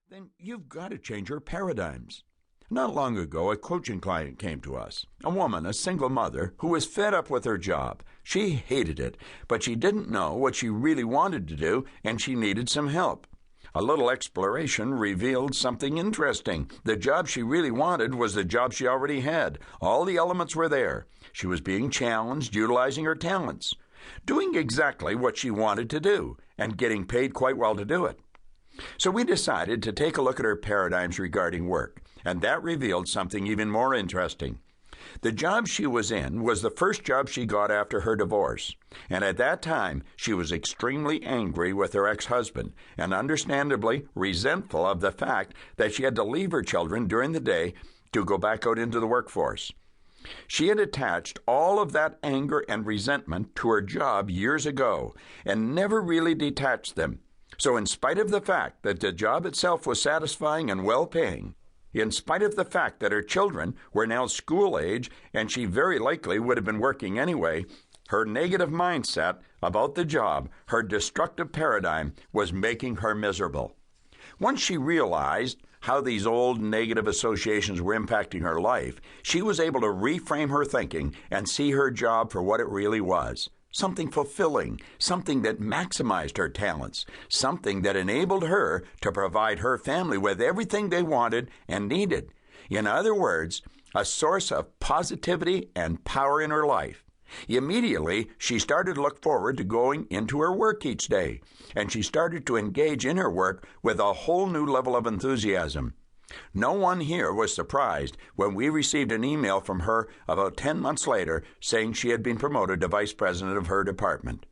then you've got to change your paradigms. Not long ago, a coaching client came to us, a woman, a single mother, who was fed up with her job. She hated it, but she didn't know what she really wanted to do, and she needed some help. A little exploration revealed something interesting. The job she really wanted was the job she already had. All the elements were there. She was being challenged, utilizing her talents, doing exactly what she wanted to do, and getting paid quite well to do it. So we decided to take a look at her paradigms regarding work, and that revealed something even more interesting. The job she was in was the first job she got after her divorce, and at that time she was extremely angry with her ex-husband and understandably resentful of the fact that she had to leave her children during the day to go back out into the workforce. She had attached all of that anger and resentment to her job years ago and never really detached them. So in spite of the fact that the job itself was satisfying and well-paying, in spite of the fact that her children were now school age and she very likely would have been working anyway, her negative mindset about the job, her destructive paradigm, was making her miserable. Once she realized how these old negative associations were impacting her life, she was able to reframe her thinking and see her job for what it really was. Something fulfilling, something that maximized her talents, something that enabled her to provide her family with everything they wanted and needed. In other words, a source of positivity and power in her life. Immediately, she started to look forward to going into her work each day, and she started to engage in her work with a whole new level of enthusiasm. No one here was surprised when we received an email from her about 10 months later saying she had been promoted to vice president of her department.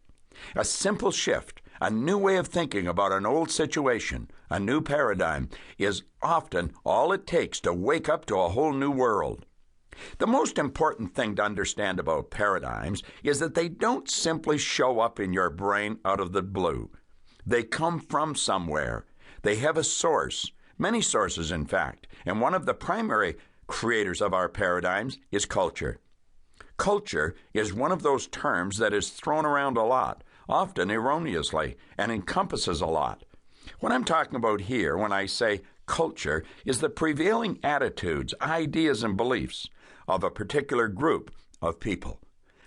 A simple shift, a new way of thinking about an old situation, a new paradigm, is often all it takes to wake up to a whole new world. The most important thing to understand about paradigms is that they don't simply show up in your brain out of the blue. They come from somewhere. They have a source. Many sources, in fact, and one of the primary creators of our paradigms is culture. Culture is one of those terms that is thrown around a lot, often erroneously, and encompasses a lot. What I'm talking about here when I say culture is the prevailing attitudes, ideas, and beliefs of a particular group of people.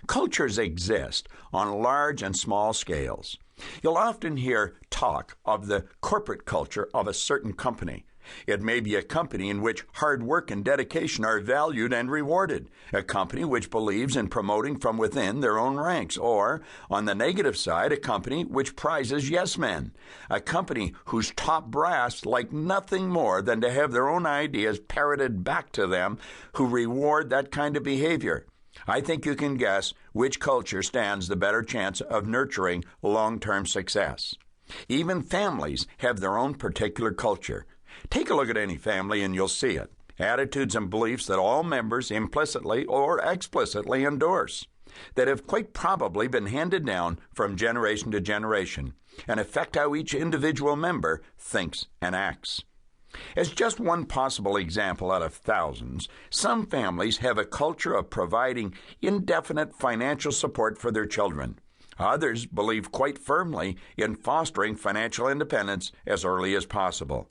Cultures exist on large and small scales. You'll often hear talk of the corporate culture of a certain company. It may be a company in which hard work and dedication are valued and rewarded, a company which believes in promoting from within their own ranks, or, on the negative side, a company which prizes yes men, a company whose top brass like nothing more than to have their own ideas parroted back to them, who reward that kind of behavior. I think you can guess which culture stands the better chance of nurturing long-term success. Even families have their own particular culture. Take a look at any family and you'll see it. Attitudes and beliefs that all members implicitly or explicitly endorse, that have quite probably been handed down from generation to generation and affect how each individual member thinks and acts. As just one possible example out of thousands, some families have a culture of providing indefinite financial support for their children. Others believe quite firmly in fostering financial independence as early as possible.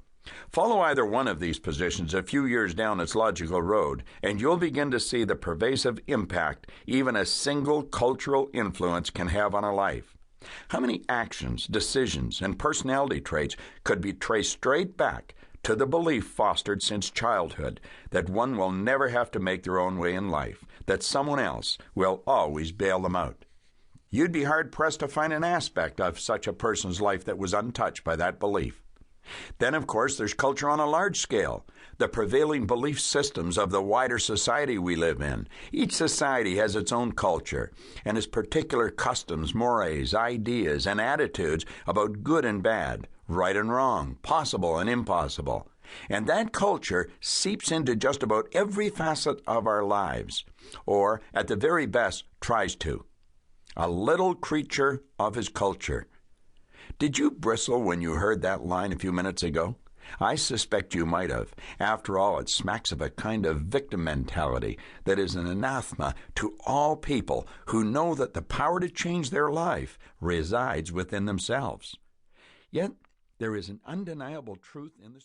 Follow either one of these positions a few years down its logical road, and you'll begin to see the pervasive impact even a single cultural influence can have on a life. How many actions, decisions, and personality traits could be traced straight back to the belief fostered since childhood that one will never have to make their own way in life, that someone else will always bail them out? You'd be hard-pressed to find an aspect of such a person's life that was untouched by that belief. Then, of course, there's culture on a large scale, the prevailing belief systems of the wider society we live in. Each society has its own culture and its particular customs, mores, ideas, and attitudes about good and bad, right and wrong, possible and impossible. And that culture seeps into just about every facet of our lives, or at the very best, tries to. A little creature of his culture. Did you bristle when you heard that line a few minutes ago? I suspect you might have. After all, it smacks of a kind of victim mentality that is an anathema to all people who know that the power to change their life resides within themselves. Yet, there is an undeniable truth in this.